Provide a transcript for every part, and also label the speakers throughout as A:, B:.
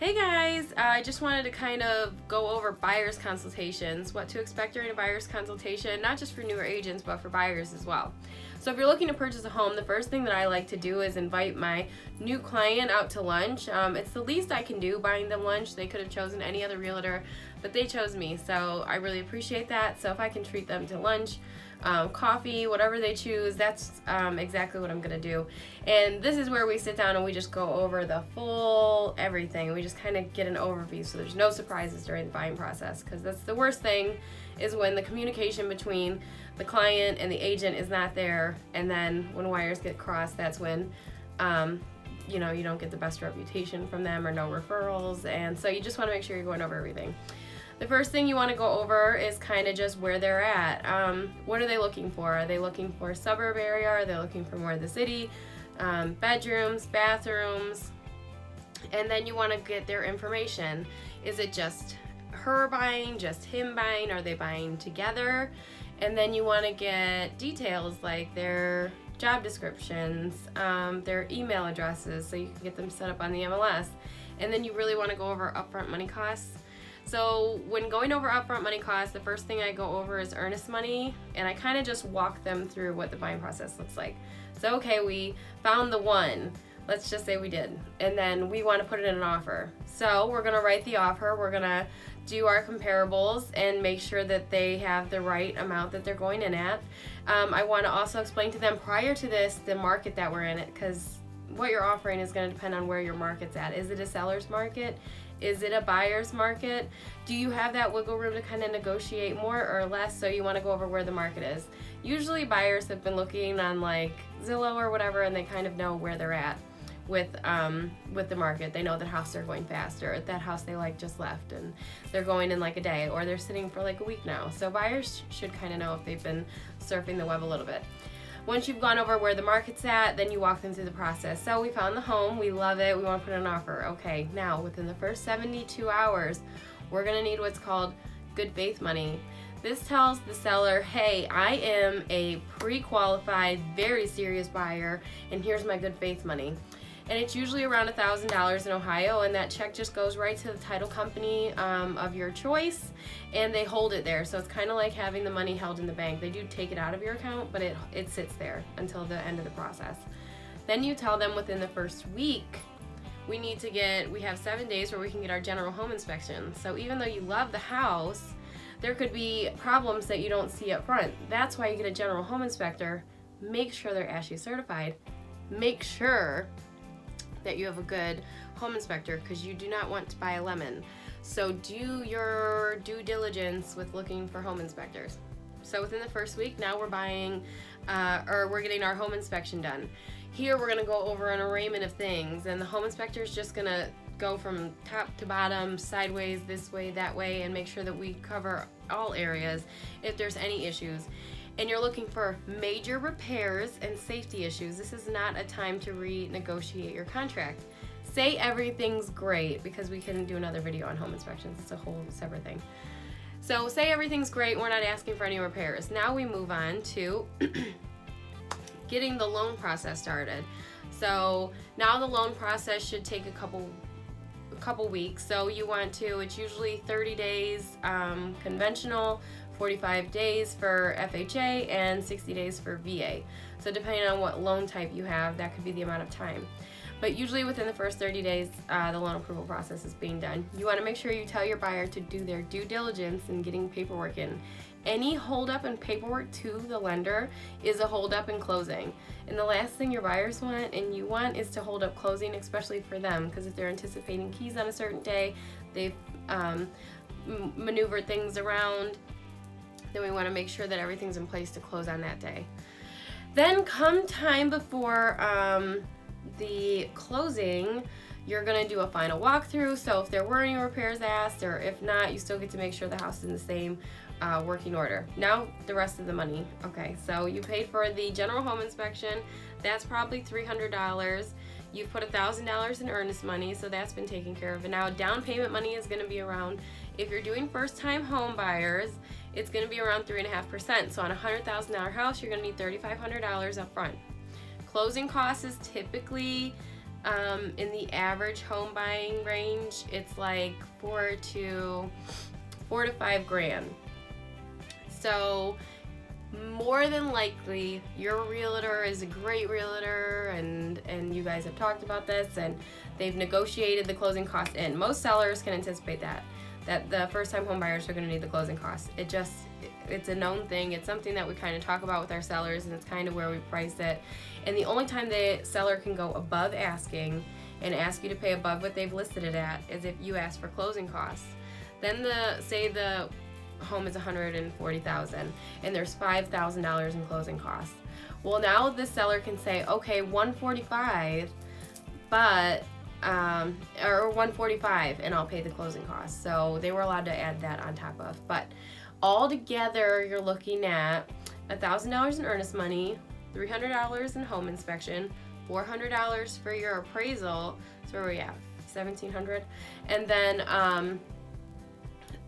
A: Hey guys, I just wanted to kind of go over buyer's consultations, what to expect during a buyer's consultation, not just for newer agents, but for buyers as well. So if you're looking to purchase a home, the first thing that I like to do is invite my new client out to lunch. It's the least I can do, buying them lunch. They could have chosen any other realtor, but they chose me, so I really appreciate that. So if I can treat them to lunch, coffee, whatever they choose, that's exactly what I'm gonna do. And this is where we sit down and we just go over the full everything. We just kind of get an overview so there's no surprises during the buying process, because that's the worst thing, is when the communication between the client and the agent is not there, and then when wires get crossed, that's when you don't get the best reputation from them or no referrals. And so you just want to make sure you're going over everything. The first thing you want to go over is kind of just where they're at. What are they looking for? Are they looking for a suburb area? Are they looking for more of the city? Bedrooms, bathrooms? And then you want to get their information. Is it just her buying, just him buying? Are they buying together? And then you want to get details like their job descriptions, their email addresses, so you can get them set up on the MLS. And then you really want to go over upfront money costs. So when going over upfront money costs, the first thing I go over is earnest money, and I kind of just walk them through what the buying process looks like. So okay, we found the one, let's just say we did, and then we want to put it in an offer. So we're going to write the offer, we're going to do our comparables and make sure that they have the right amount that they're going in at. I want to also explain to them prior to this the market that we're in, it because what you're offering is going to depend on where your market's at. Is it a seller's market? Is it a buyer's market? Do you have that wiggle room to kind of negotiate more or less? So you want to go over where the market is. Usually buyers have been looking on like Zillow or whatever, and they kind of know where they're at with the market. They know that house they're going fast, or that house they like just left and they're going in like a day, or they're sitting for like a week now. So buyers should kind of know if they've been surfing the web a little bit. Once you've gone over where the market's at, then you walk them through the process. So we found the home, we love it, we want to put in an offer. Okay, now within the first 72 hours, we're going to need what's called good faith money. This tells the seller, hey, I am a pre-qualified, very serious buyer, and here's my good faith money. And it's usually around $1,000 in Ohio, and that check just goes right to the title company of your choice, and they hold it there. So it's kind of like having the money held in the bank. They do take it out of your account, but it sits there until the end of the process. Then you tell them within the first week, we have 7 days where we can get our general home inspection. So even though you love the house, there could be problems that you don't see up front. That's why you get a general home inspector. Make sure they're ASHI certified. Make sure that you have a good home inspector, because you do not want to buy a lemon. So do your due diligence with looking for home inspectors. So within the first week, now we're we're getting our home inspection done. Here we're gonna go over an arraignment of things, and the home inspector is just gonna go from top to bottom, sideways, this way, that way, and make sure that we cover all areas if there's any issues. And you're looking for major repairs and safety issues. This is not a time to renegotiate your contract. Say everything's great, because we can do another video on home inspections. It's a whole separate thing. So say everything's great, we're not asking for any repairs. Now we move on to getting the loan process started. So now the loan process should take a couple weeks. So you want to, it's usually 30 days conventional, 45 days for FHA, and 60 days for VA. So depending on what loan type you have, that could be the amount of time. But usually within the first 30 days, the loan approval process is being done. You want to make sure you tell your buyer to do their due diligence in getting paperwork in. Any holdup in paperwork to the lender is a holdup in closing. And the last thing your buyers want and you want is to hold up closing, especially for them, because if they're anticipating keys on a certain day, they've maneuvered things around, then we want to make sure that everything's in place to close on that day. Then come time before the closing, you're going to do a final walkthrough. So if there were any repairs asked, or if not, you still get to make sure the house is in the same working order. Now the rest of the money. Okay, so you paid for the general home inspection. That's probably $300. You've put $1,000 in earnest money, so that's been taken care of. And now down payment money is going to be around, if you're doing first-time home buyers, it's going to be around 3.5%. So on a $100,000 house, you're going to need $3,500 up front. Closing costs is typically In the average home buying range, it's like $4 to $5 grand. So more than likely your realtor is a great realtor, and you guys have talked about this and they've negotiated the closing costs in. Most sellers can anticipate that the first time home buyers are going to need the closing costs. It's a known thing. It's something that we kind of talk about with our sellers, and it's kind of where we price it. And the only time the seller can go above asking and ask you to pay above what they've listed it at is if you ask for closing costs. Then say the home is $140,000 and there's $5,000 in closing costs. Well, now the seller can say, okay, $145, but or $145, and I'll pay the closing costs. So they were allowed to add that on top of. But all together, you're looking at $1,000 in earnest money, $300 in home inspection, $400 for your appraisal. So where are we at? $1,700, and then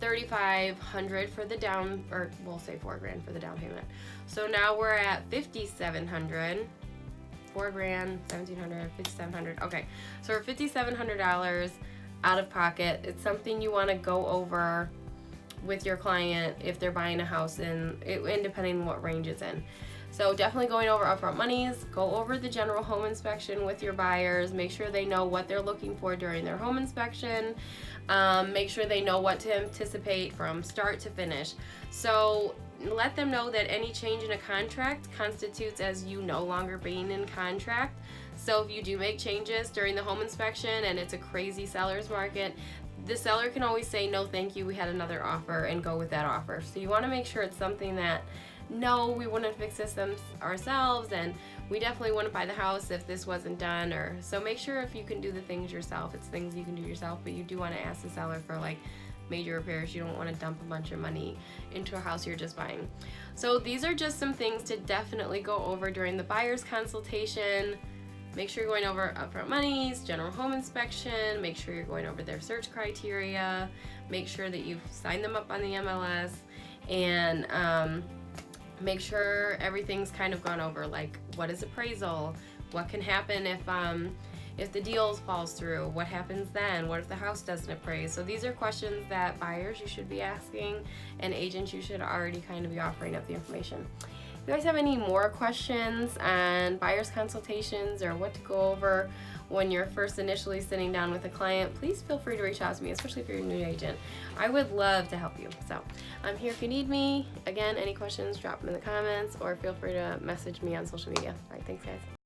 A: $3,500 for the down, or we'll say $4,000 for the down payment. So now we're at $5,700. $4,000, $1,700, $5,700. Okay, so we're $5,700 out of pocket. It's something you want to go over with your client if they're buying a house and depending on what range it's in. So definitely going over upfront monies. Go over the general home inspection with your buyers. Make sure they know what they're looking for during their home inspection. Make sure they know what to anticipate from start to finish. So let them know that any change in a contract constitutes as you no longer being in contract. So if you do make changes during the home inspection and it's a crazy seller's market, the seller can always say, no thank you, we had another offer, and go with that offer. So you want to make sure it's something that, no, we wouldn't fix this ourselves, and we definitely wouldn't buy the house if this wasn't done. Or so make sure if you can do the things yourself, it's things you can do yourself, but you do want to ask the seller for like major repairs. You don't want to dump a bunch of money into a house you're just buying. So these are just some things to definitely go over during the buyer's consultation. Make sure you're going over upfront monies, general home inspection, make sure you're going over their search criteria, make sure that you've signed them up on the MLS, and make sure everything's kind of gone over, like what is appraisal, what can happen if the deal falls through, what happens then, what if the house doesn't appraise. So these are questions that buyers you should be asking, and agents you should already kind of be offering up the information. If you guys have any more questions on buyer's consultations or what to go over when you're first initially sitting down with a client, please feel free to reach out to me, especially if you're a new agent. I would love to help you. So I'm here if you need me. Again, any questions, drop them in the comments or feel free to message me on social media. All right, thanks guys.